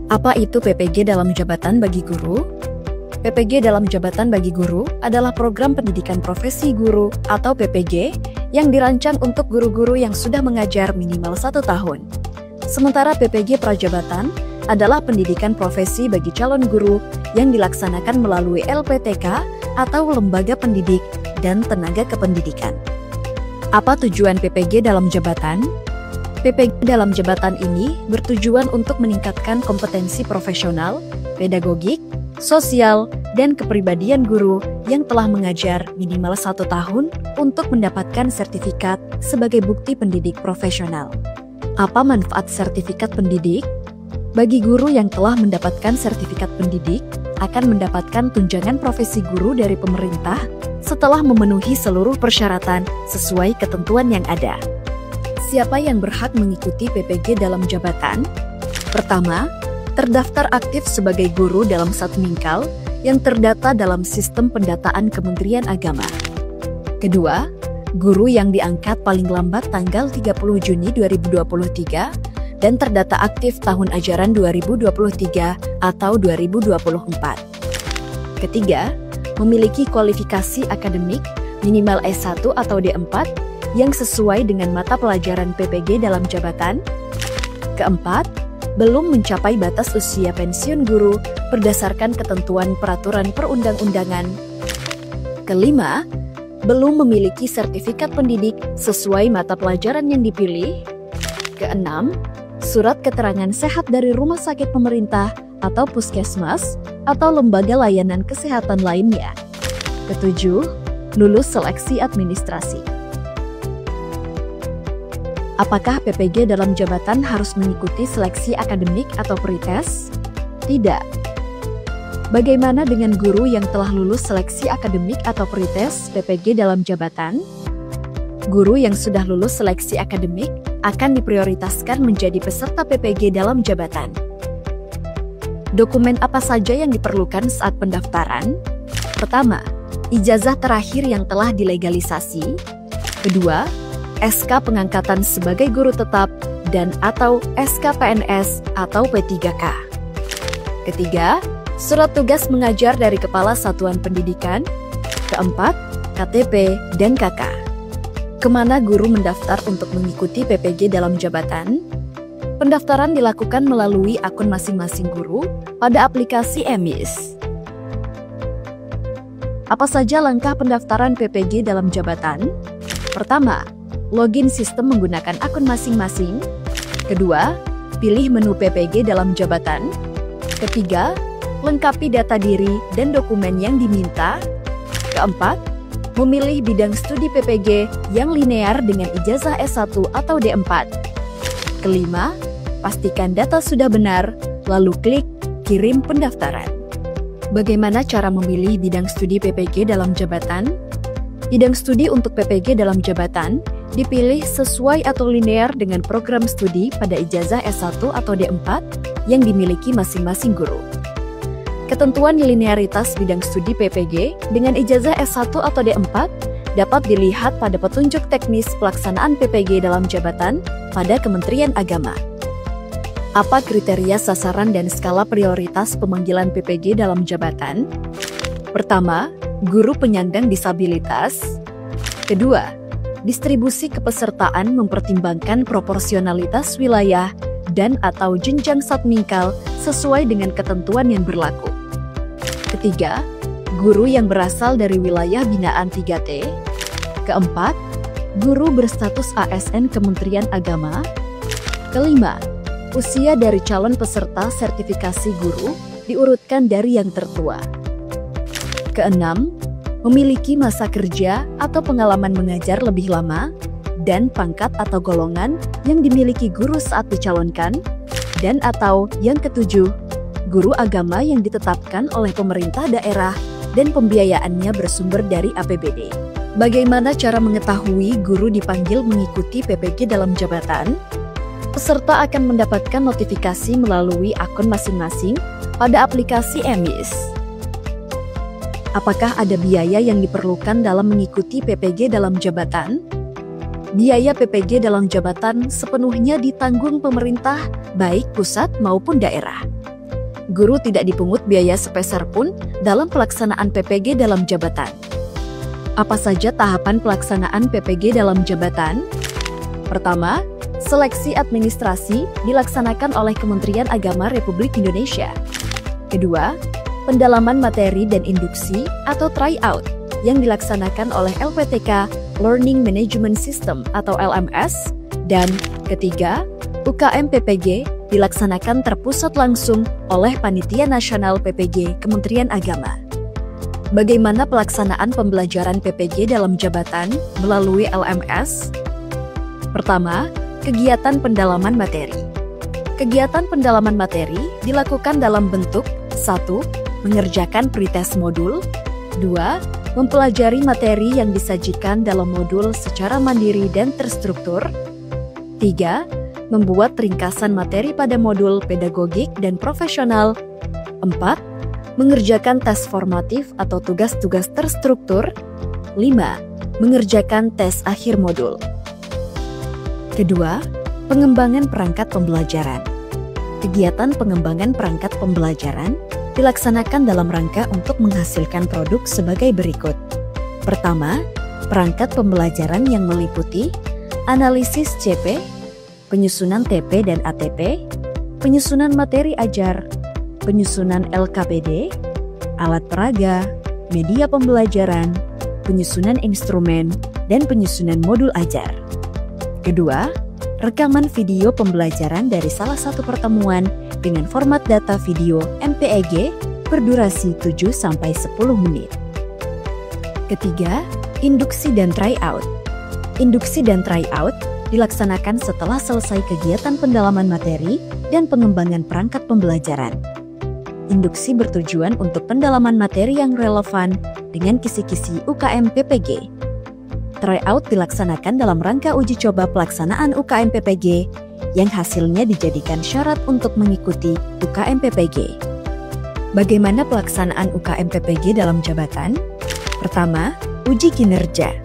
Apa itu PPG dalam jabatan bagi guru? PPG dalam jabatan bagi guru adalah program pendidikan profesi guru atau PPG yang dirancang untuk guru-guru yang sudah mengajar minimal 1 tahun. Sementara PPG prajabatan adalah pendidikan profesi bagi calon guru yang dilaksanakan melalui LPTK atau Lembaga Pendidik dan Tenaga Kependidikan. Apa tujuan PPG dalam jabatan? PPG dalam jabatan ini bertujuan untuk meningkatkan kompetensi profesional, pedagogik, sosial, dan kepribadian guru yang telah mengajar minimal 1 tahun untuk mendapatkan sertifikat sebagai bukti pendidik profesional. Apa manfaat sertifikat pendidik? Bagi guru yang telah mendapatkan sertifikat pendidik, akan mendapatkan tunjangan profesi guru dari pemerintah setelah memenuhi seluruh persyaratan sesuai ketentuan yang ada. Siapa yang berhak mengikuti PPG dalam jabatan? Pertama, terdaftar aktif sebagai guru dalam Satmingkal yang terdata dalam sistem pendataan Kementerian Agama. Kedua, guru yang diangkat paling lambat tanggal 30 Juni 2023 dan terdata aktif tahun ajaran 2023 atau 2024. Ketiga, memiliki kualifikasi akademik minimal S1 atau D4 yang sesuai dengan mata pelajaran PPG dalam jabatan. Keempat, belum mencapai batas usia pensiun guru berdasarkan ketentuan peraturan perundang-undangan. Kelima, belum memiliki sertifikat pendidik sesuai mata pelajaran yang dipilih. Keenam, surat keterangan sehat dari rumah sakit pemerintah atau puskesmas atau lembaga layanan kesehatan lainnya. Ketujuh, lulus seleksi administrasi. Apakah PPG dalam jabatan harus mengikuti seleksi akademik atau pretest? Tidak. Bagaimana dengan guru yang telah lulus seleksi akademik atau pretest PPG dalam jabatan? Guru yang sudah lulus seleksi akademik akan diprioritaskan menjadi peserta PPG dalam jabatan. Dokumen apa saja yang diperlukan saat pendaftaran? Pertama, ijazah terakhir yang telah dilegalisasi. Kedua, SK pengangkatan sebagai guru tetap dan atau SK PNS atau P3K. Ketiga, surat tugas mengajar dari Kepala Satuan Pendidikan. Keempat, KTP dan KK. Kemana guru mendaftar untuk mengikuti PPG dalam jabatan? Pendaftaran dilakukan melalui akun masing-masing guru pada aplikasi eMIS. Apa saja langkah pendaftaran PPG dalam jabatan? Pertama, login sistem menggunakan akun masing-masing. Kedua, pilih menu PPG dalam jabatan. Ketiga, lengkapi data diri dan dokumen yang diminta. Keempat, memilih bidang studi PPG yang linear dengan ijazah S1 atau D4. Kelima, pastikan data sudah benar, lalu klik kirim pendaftaran. Bagaimana cara memilih bidang studi PPG dalam jabatan? Bidang studi untuk PPG dalam jabatan dipilih sesuai atau linear dengan program studi pada ijazah S1 atau D4 yang dimiliki masing-masing guru. Ketentuan linearitas bidang studi PPG dengan ijazah S1 atau D4 dapat dilihat pada petunjuk teknis pelaksanaan PPG dalam jabatan pada Kementerian Agama. Apa kriteria sasaran dan skala prioritas pemanggilan PPG dalam jabatan? Pertama, guru penyandang disabilitas. Kedua, distribusi kepesertaan mempertimbangkan proporsionalitas wilayah dan atau jenjang Satmingkal sesuai dengan ketentuan yang berlaku. Ketiga, guru yang berasal dari wilayah binaan 3T. Keempat, guru berstatus ASN Kementerian Agama. Kelima, usia dari calon peserta sertifikasi guru diurutkan dari yang tertua. Keenam, memiliki masa kerja atau pengalaman mengajar lebih lama, dan pangkat atau golongan yang dimiliki guru saat dicalonkan, dan atau yang ketujuh, guru agama yang ditetapkan oleh pemerintah daerah dan pembiayaannya bersumber dari APBD. Bagaimana cara mengetahui guru dipanggil mengikuti PPG dalam jabatan? Peserta akan mendapatkan notifikasi melalui akun masing-masing pada aplikasi eMIS. Apakah ada biaya yang diperlukan dalam mengikuti PPG dalam jabatan? Biaya PPG dalam jabatan sepenuhnya ditanggung pemerintah, baik pusat maupun daerah. Guru tidak dipungut biaya sepeser pun dalam pelaksanaan PPG dalam jabatan. Apa saja tahapan pelaksanaan PPG dalam jabatan? Pertama, seleksi administrasi dilaksanakan oleh Kementerian Agama Republik Indonesia. Kedua, pendalaman materi dan induksi atau tryout yang dilaksanakan oleh LPTK Learning Management System atau LMS. Dan ketiga, UKM PPG dilaksanakan terpusat langsung oleh Panitia Nasional PPG Kementerian Agama. Bagaimana pelaksanaan pembelajaran PPG dalam jabatan melalui LMS? Pertama, kegiatan pendalaman materi. Kegiatan pendalaman materi dilakukan dalam bentuk 1. Mengerjakan pretest modul. 2. Mempelajari materi yang disajikan dalam modul secara mandiri dan terstruktur. 3. Membuat ringkasan materi pada modul pedagogik dan profesional. 4. Mengerjakan tes formatif atau tugas-tugas terstruktur. 5. Mengerjakan tes akhir modul. Kedua, pengembangan perangkat pembelajaran. Kegiatan pengembangan perangkat pembelajaran dilaksanakan dalam rangka untuk menghasilkan produk sebagai berikut. Pertama, perangkat pembelajaran yang meliputi analisis CP, penyusunan TP dan ATP, penyusunan materi ajar, penyusunan LKPD, alat peraga, media pembelajaran, penyusunan instrumen, dan penyusunan modul ajar. Kedua, rekaman video pembelajaran dari salah satu pertemuan dengan format data video MPEG berdurasi 7-10 menit. Ketiga, induksi dan tryout. Induksi dan tryout dilaksanakan setelah selesai kegiatan pendalaman materi dan pengembangan perangkat pembelajaran. Induksi bertujuan untuk pendalaman materi yang relevan dengan kisi-kisi UKM PPG. Tryout dilaksanakan dalam rangka uji coba pelaksanaan UKM PPG yang hasilnya dijadikan syarat untuk mengikuti UKM PPG. Bagaimana pelaksanaan UKM PPG dalam jabatan? Pertama, uji kinerja.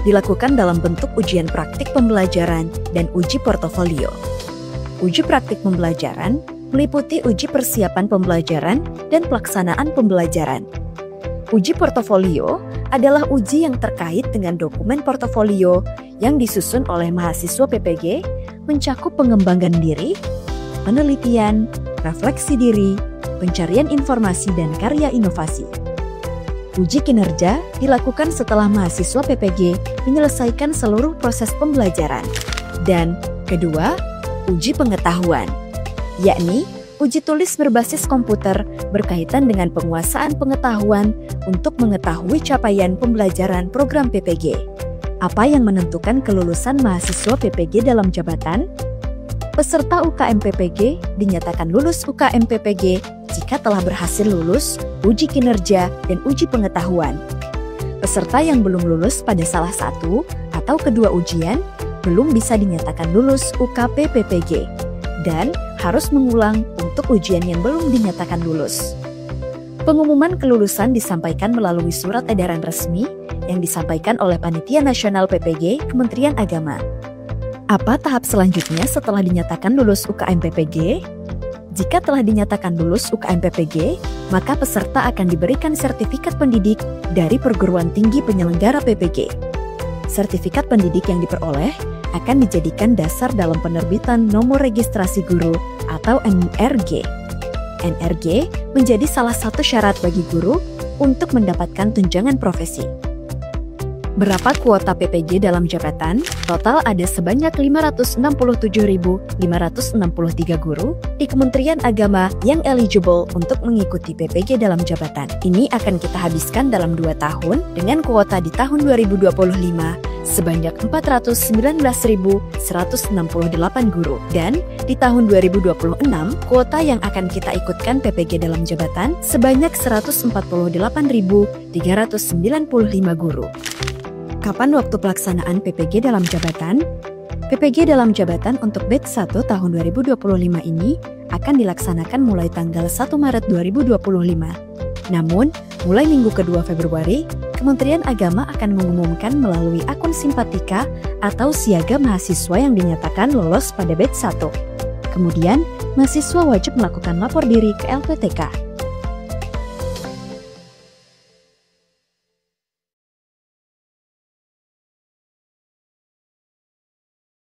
Dilakukan dalam bentuk ujian praktik pembelajaran dan uji portofolio. Uji praktik pembelajaran meliputi uji persiapan pembelajaran dan pelaksanaan pembelajaran. Uji portofolio adalah uji yang terkait dengan dokumen portofolio yang disusun oleh mahasiswa PPG, mencakup pengembangan diri, penelitian, refleksi diri, pencarian informasi, dan karya inovasi. Uji kinerja dilakukan setelah mahasiswa PPG menyelesaikan seluruh proses pembelajaran. Dan kedua, uji pengetahuan, yakni uji tulis berbasis komputer berkaitan dengan penguasaan pengetahuan untuk mengetahui capaian pembelajaran program PPG. Apa yang menentukan kelulusan mahasiswa PPG dalam jabatan? Peserta UKM PPG dinyatakan lulus UKM PPG jika telah berhasil lulus uji kinerja dan uji pengetahuan. Peserta yang belum lulus pada salah satu atau kedua ujian belum bisa dinyatakan lulus UKP PPG dan harus mengulang untuk ujian yang belum dinyatakan lulus. Pengumuman kelulusan disampaikan melalui surat edaran resmi yang disampaikan oleh Panitia Nasional PPG Kementerian Agama. Apa tahap selanjutnya setelah dinyatakan lulus UKM PPG? Jika telah dinyatakan lulus UKM PPG, maka peserta akan diberikan sertifikat pendidik dari perguruan tinggi penyelenggara PPG. Sertifikat pendidik yang diperoleh akan dijadikan dasar dalam penerbitan nomor registrasi guru atau NRG. NRG menjadi salah satu syarat bagi guru untuk mendapatkan tunjangan profesi. Berapa kuota PPG dalam jabatan? Total ada sebanyak 567.563 guru di Kementerian Agama yang eligible untuk mengikuti PPG dalam jabatan. Ini akan kita habiskan dalam 2 tahun dengan kuota di tahun 2025 sebanyak 419.168 guru. Dan di tahun 2026, kuota yang akan kita ikutkan PPG dalam jabatan sebanyak 148.395 guru. Kapan waktu pelaksanaan PPG dalam jabatan? PPG dalam jabatan untuk batch 1 tahun 2025 ini akan dilaksanakan mulai tanggal 1 Maret 2025. Namun, mulai minggu kedua Februari, Kementerian Agama akan mengumumkan melalui akun Simpatika atau siaga mahasiswa yang dinyatakan lolos pada batch 1. Kemudian, mahasiswa wajib melakukan lapor diri ke LPTK.